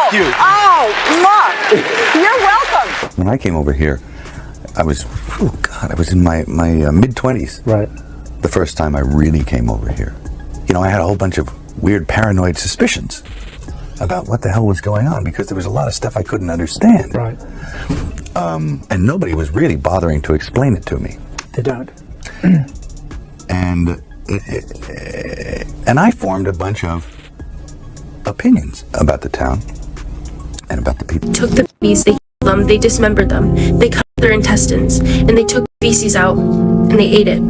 Thank you. Oh, look. You're welcome. When I came over here, I was, I was in my mid-20s. Right. The first time I really came over here. You know, I had a whole bunch of weird paranoid suspicions about what the hell was going on because there was a lot of stuff I couldn't understand. Right. And nobody was really bothering to explain it to me. They don't. And I formed a bunch of opinions about the town and about the people. Took the babies, they killed them, they dismembered them, they cut their intestines, and they took the feces out and they ate it.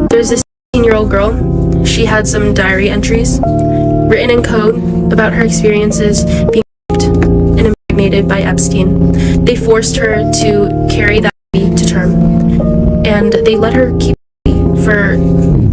There's this 16-year-old girl. She had some diary entries written in code about her experiences being raped and impregnated by Epstein. They forced her to carry that baby to term, and they let her keep the baby for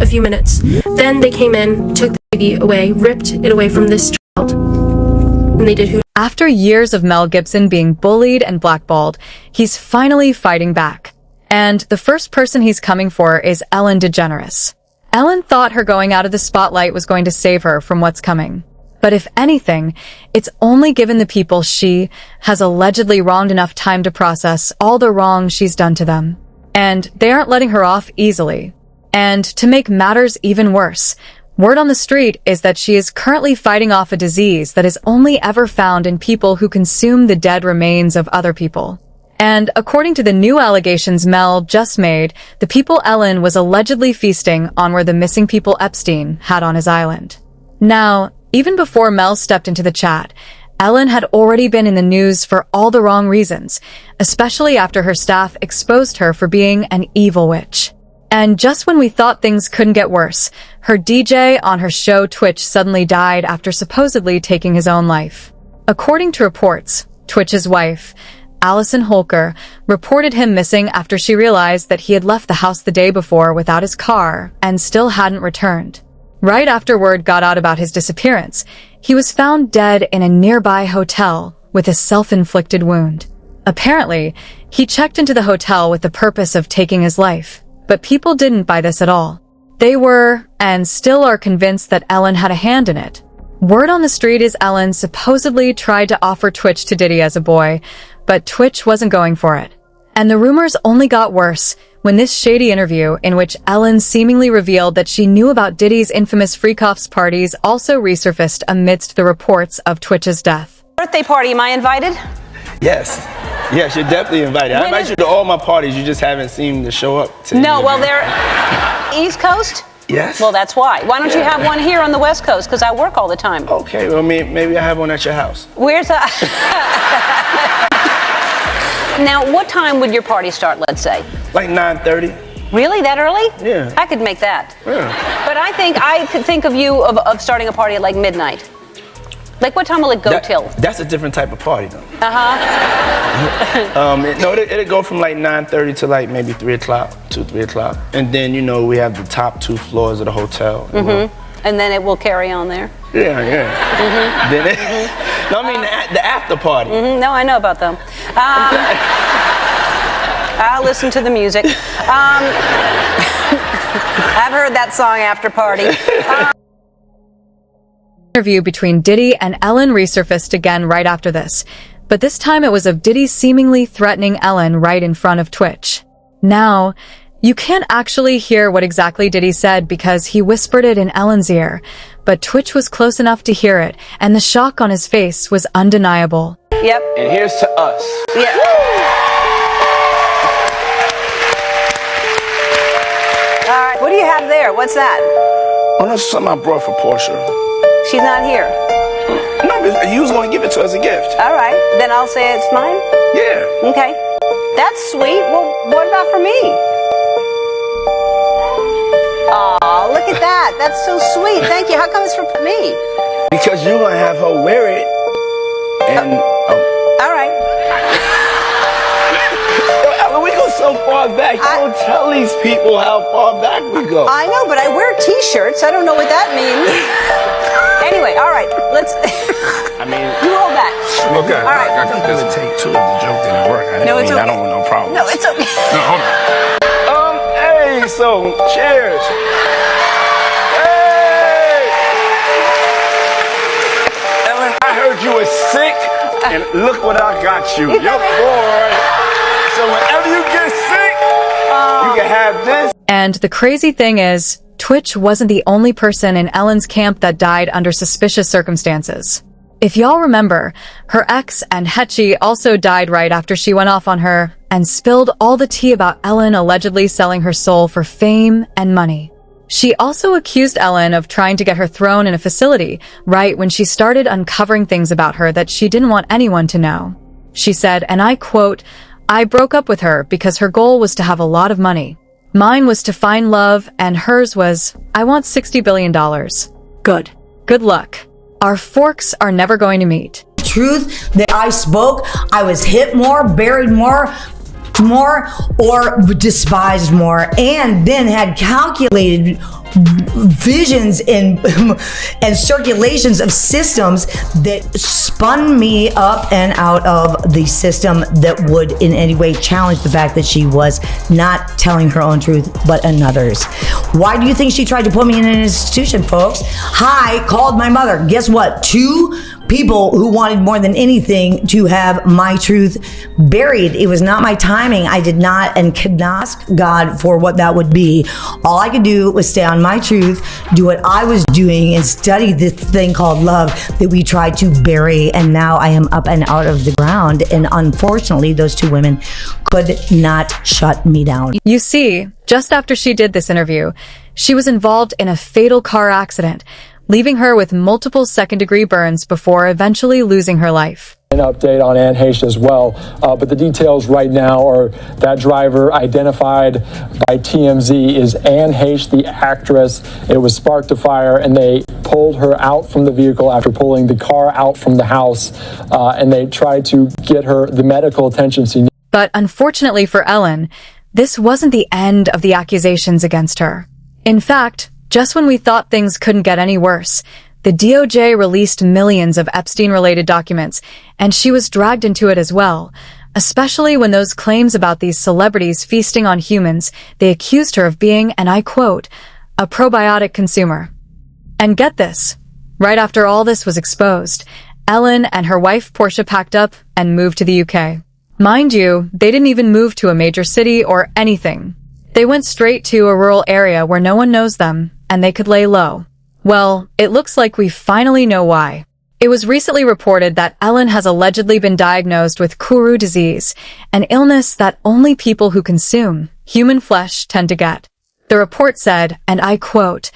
a few minutes. Then they came in, took the baby away, ripped it away from this child, and they did who. After years of Mel Gibson being bullied and blackballed, he's finally fighting back. And the first person he's coming for is Ellen DeGeneres. Ellen thought her going out of the spotlight was going to save her from what's coming. But if anything, it's only given the people she has allegedly wronged enough time to process all the wrong she's done to them. And they aren't letting her off easily. And to make matters even worse, word on the street is that she is currently fighting off a disease that is only ever found in people who consume the dead remains of other people. And according to the new allegations Mel just made, the people Ellen was allegedly feasting on were the missing people Epstein had on his island. Now, even before Mel stepped into the chat, Ellen had already been in the news for all the wrong reasons, especially after her staff exposed her for being an evil witch. And just when we thought things couldn't get worse, her DJ on her show Twitch suddenly died after supposedly taking his own life. According to reports, Twitch's wife, Allison Holker, reported him missing after she realized that he had left the house the day before without his car and still hadn't returned. Right after word got out about his disappearance, he was found dead in a nearby hotel with a self-inflicted wound. Apparently, he checked into the hotel with the purpose of taking his life, but people didn't buy this at all. They were, and still are, convinced that Ellen had a hand in it. Word on the street is Ellen supposedly tried to offer Twitch to Diddy as a boy, but Twitch wasn't going for it. And the rumors only got worse when this shady interview in which Ellen seemingly revealed that she knew about Diddy's infamous freak-offs parties also resurfaced amidst the reports of Twitch's death. Birthday party, am I invited? Yes. Yes, you're definitely invited. I invite you to all my parties. You just haven't seemed to show up. No, well, they're East Coast? Yes. Well, that's why. Why don't you have one here on the West Coast? Because I work all the time. Okay, well, maybe I have one at your house. Where's that? Now, what time would your party start, let's say? Like 9:30. Really? That early? Yeah. I could make that. Yeah. But I could think of you of starting a party at like midnight. Like, what time will it go till? That's a different type of party, though. Uh-huh. It'll go from like 9:30 to like maybe 3 o'clock, 3 o'clock. And then, we have the top 2 floors of the hotel. And then it will carry on there? Yeah. Then no, I mean the after party. No, I know about them. I'll listen to the music. I've heard that song, After Party. Interview between Diddy and Ellen resurfaced again right after this, but this time it was of Diddy seemingly threatening Ellen right in front of Twitch. Now, you can't actually hear what exactly Diddy said because he whispered it in Ellen's ear, but Twitch was close enough to hear it, and the shock on his face was undeniable. Yep. And here's to us. Yeah. All right, what do you have there? What's that? Oh, that's something I brought for Portia. She's not here. No, but you was going to give it to her as a gift. All right, then I'll say it's mine? Yeah. Okay. That's sweet. Well, what about for me? Aw, look at that. That's so sweet. Thank you. How come it's for me? Because you're going to have her wear it. And all right. Ellen, we go so far back. You don't tell these people how far back we go. I know, but I wear T-shirts. I don't know what that means. Anyway, all right. Let's... You hold that. Okay. All right. I think there's a take 2 of the joke didn't work. I don't want no problems. No, it's okay. No, hold on. Hey, so, cheers. Hey! Ellen, I heard you were And look what I got you. Your boy. So whenever you get sick, you can have this. And the crazy thing is, Twitch wasn't the only person in Ellen's camp that died under suspicious circumstances. If y'all remember, her ex and Hetchy also died right after she went off on her and spilled all the tea about Ellen allegedly selling her soul for fame and money. She also accused Ellen of trying to get her thrown in a facility right when she started uncovering things about her that she didn't want anyone to know. She said, and I quote, "I broke up with her because her goal was to have a lot of money. Mine was to find love, and hers was, I want $60 billion. Good. Good luck. Our forks are never going to meet." Truth that I spoke, I was hit more, buried more, or despised more, and then had calculated visions and circulations of systems that spun me up and out of the system that would in any way challenge the fact that she was not telling her own truth but another's. Why do you think she tried to put me in an institution, folks? I called my mother. Guess what? 2 people who wanted more than anything to have my truth buried. It was not my timing. I did not and could not ask God for what that would be. All I could do was stay on my truth, do what I was doing, and study this thing called love that we tried to bury. And now I am up and out of the ground. And unfortunately, those 2 women could not shut me down. You see, just after she did this interview, she was involved in a fatal car accident, leaving her with multiple second-degree burns before eventually losing her life. An update on Anne Heche as well, but the details right now are that driver identified by TMZ is Anne Heche, the actress. It was sparked a fire, and they pulled her out from the vehicle after pulling the car out from the house, and they tried to get her the medical attention she needed. But unfortunately for Ellen, this wasn't the end of the accusations against her. In fact, just when we thought things couldn't get any worse, the DOJ released millions of Epstein-related documents, and she was dragged into it as well, especially when those claims about these celebrities feasting on humans, they accused her of being, and I quote, a probiotic consumer. And get this, right after all this was exposed, Ellen and her wife Portia packed up and moved to the UK. Mind you, they didn't even move to a major city or anything. They went straight to a rural area where no one knows them, and they could lay low. Well, it looks like we finally know why. It was recently reported that Ellen has allegedly been diagnosed with Kuru disease, an illness that only people who consume human flesh tend to get. The report said, and I quote,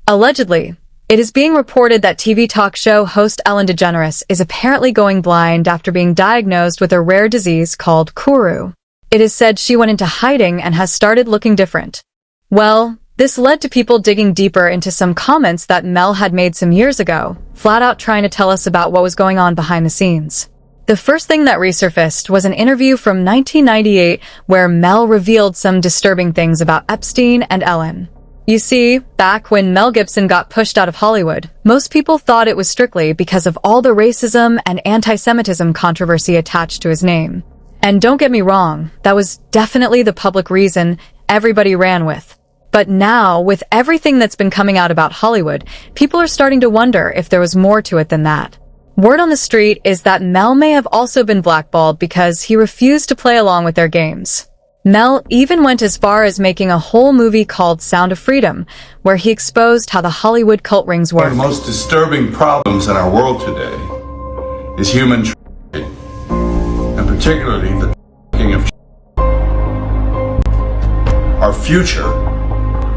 allegedly, it is being reported that TV talk show host Ellen DeGeneres is apparently going blind after being diagnosed with a rare disease called Kuru. It is said she went into hiding and has started looking different. Well, this led to people digging deeper into some comments that Mel had made some years ago, flat out trying to tell us about what was going on behind the scenes. The first thing that resurfaced was an interview from 1998 where Mel revealed some disturbing things about Epstein and Ellen. You see, back when Mel Gibson got pushed out of Hollywood, most people thought it was strictly because of all the racism and anti-Semitism controversy attached to his name. And don't get me wrong, that was definitely the public reason everybody ran with. But now, with everything that's been coming out about Hollywood, people are starting to wonder if there was more to it than that. Word on the street is that Mel may have also been blackballed because he refused to play along with their games. Mel even went as far as making a whole movie called Sound of Freedom, where he exposed how the Hollywood cult rings work. One of the most disturbing problems in our world today is human trafficking, and particularly the trafficking of children. Our future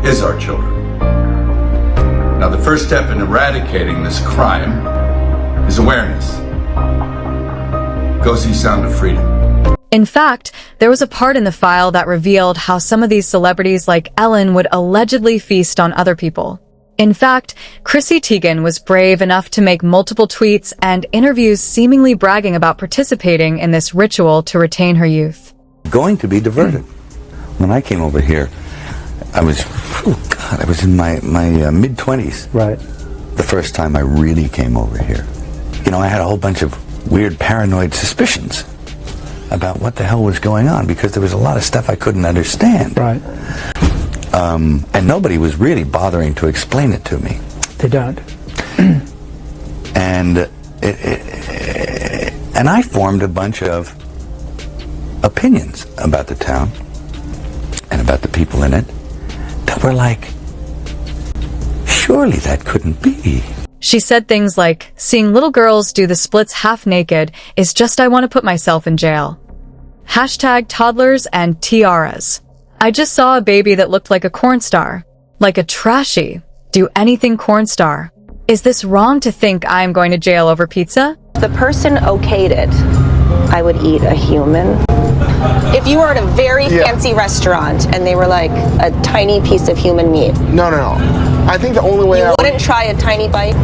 is our children. Now, the first step in eradicating this crime is awareness. Go see Sound of Freedom. In fact, there was a part in the file that revealed how some of these celebrities like Ellen would allegedly feast on other people. In fact, Chrissy Teigen was brave enough to make multiple tweets and interviews seemingly bragging about participating in this ritual to retain her youth. Going to be diverted. When I came over here, I was in my mid-20s. Right. The first time I really came over here. You know, I had a whole bunch of weird paranoid suspicions about what the hell was going on because there was a lot of stuff I couldn't understand. Right. And nobody was really bothering to explain it to me. They don't. And And I formed a bunch of opinions about the town and about the people in it that were like, surely that couldn't be. She said things like, seeing little girls do the splits half naked is just I want to put myself in jail. Hashtag toddlers and tiaras. I just saw a baby that looked like a corn star. Like a trashy, do anything corn star. Is this wrong to think I am going to jail over pizza? The person okayed it. I would eat a human. If you were at a very fancy restaurant and they were like a tiny piece of human meat. No. I think the only way You wouldn't try a tiny bite?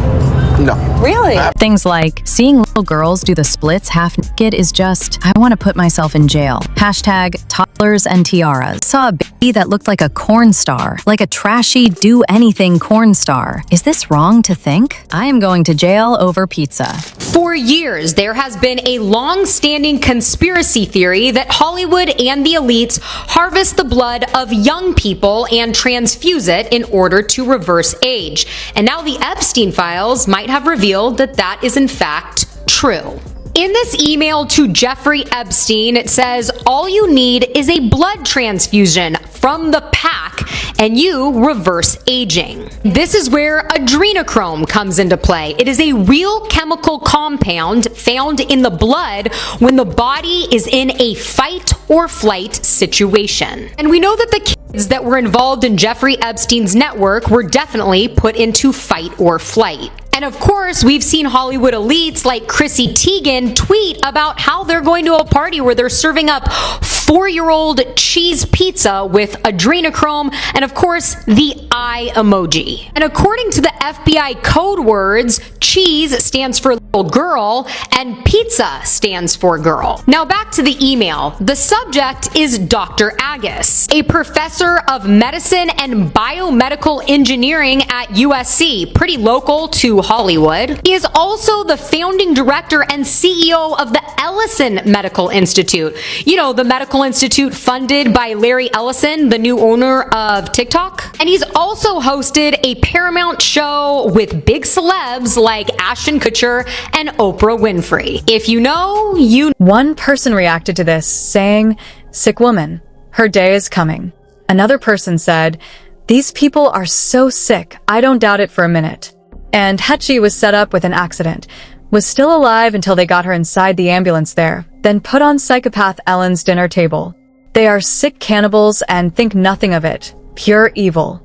No. Really? Things like, seeing little girls do the splits half naked is just, I want to put myself in jail. Hashtag toddlers and tiaras. Saw a baby that looked like a corn star. Like a trashy, do anything corn star. Is this wrong to think? I am going to jail over pizza. For years, there has been a long-standing conspiracy theory that Hollywood and the elites harvest the blood of young people and transfuse it in order to reverse age. And now the Epstein files might have revealed that that is in fact true. In this email to Jeffrey Epstein, it says, all you need is a blood transfusion from the pack and you reverse aging. This is where adrenochrome comes into play. It is a real chemical compound found in the blood when the body is in a fight or flight situation. And we know that the kids that were involved in Jeffrey Epstein's network were definitely put into fight or flight. And of course, we've seen Hollywood elites like Chrissy Teigen tweet about how they're going to a party where they're serving up 4-year-old cheese pizza with adrenochrome and, of course, the eye emoji. And according to the FBI code words, cheese stands for little girl and pizza stands for girl. Now back to the email. The subject is Dr. Agus, a professor of medicine and biomedical engineering at USC, pretty local to Hollywood. He is also the founding director and CEO of the Ellison Medical Institute. You know, the medical institute funded by Larry Ellison, the new owner of TikTok. And he's also hosted a Paramount show with big celebs like Ashton Kutcher and Oprah Winfrey. If you know, you... One person reacted to this, saying, sick woman, her day is coming. Another person said, these people are so sick, I don't doubt it for a minute. And Hetchy was set up with an accident, was still alive until they got her inside the ambulance there, then put on psychopath Ellen's dinner table. They are sick cannibals and think nothing of it. Pure evil.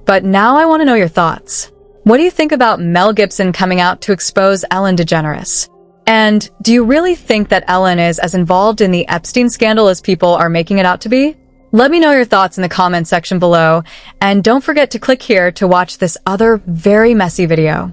But now I want to know your thoughts. What do you think about Mel Gibson coming out to expose Ellen DeGeneres? And do you really think that Ellen is as involved in the Epstein scandal as people are making it out to be? Let me know your thoughts in the comment section below, and don't forget to click here to watch this other very messy video.